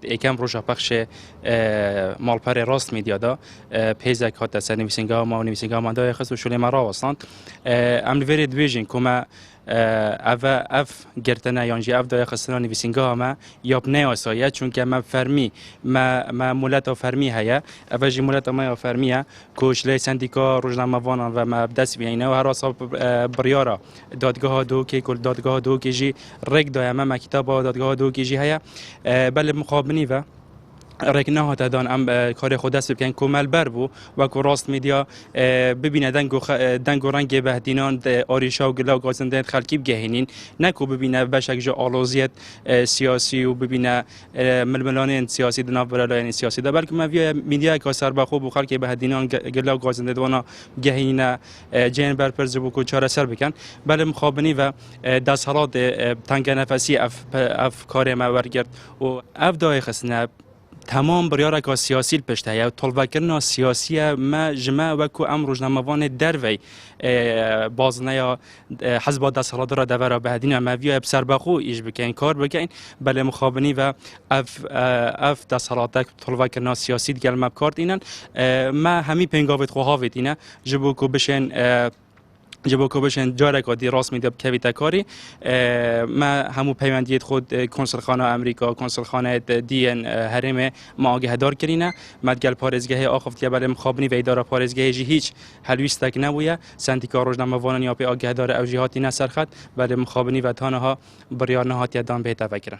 یکم روشا پخش مالپر راست میدیا دا پیزک هات سر نویسنگا ما و نویسنگا ما دای خست و شلی ما را وستند امن ورید ویژن کما اف گرتنا یانجی اف دای خستنا نویسنگا ما یاب نه آسایه چون که ما فرمی ما مولات فرمی هیا اوجی مولات ما فرمیه کوش لی سندیکا روزنامه وانان و ما بدس بیاینه و هر اصاب بریارا دادگاه دو که کل دادگاه دو که جی رگ دای ما کتاب دادگاه دو که جی هیا بله مقابنی و رکنه ها تدان ام کار خود دست بکن کمل بر بو و کو راست میدیا ببینه دنگ و رنگ بهدینان آریشا و گلا و گازنده خلکی بگهینین نکو ببینه بشک جا آلوزیت سیاسی و ببینه ململان سیاسی دنا برای سیاسی ده بلکه ما میدیا که سر بخو بو خلکی بهدینان گلا و گازنده دوانا گهینه جن بر پرز بو کو چاره سر بکن بله مخابنی و دستهرات تنگ نفسی اف کار ما ورگرد و اف دای خسنه تمام بریاره که سیاسی پشته یا طلب کردن سیاسی ما جمع و کو امروز نموان دروی بازنه یا حزب دستهرات را دور به دین ما ویا بسر بخو ایش بکن کار بکن بله مخابنی و اف دستهرات طلب کردن سیاسی دیگر مبکارت اینن ما همی پنگاوت خواه اینه جبو کو بشن جبو کو بشن جاره که دی راست میده بکویت کاری ما همو پیوندیت خود کنسولخانه امریکا کنسولخانه دی‌ان هرم ما آگه دار کرینه مدگل پارزگاه آخفت بله مخابنی و اداره پارزگاه جی هیچ حلویستک نبویه سنتیکا روزنامه وانان یا پی آگه دار او جهاتی نسرخت بله مخابنی و تانها بریار نهات یدان به تفکر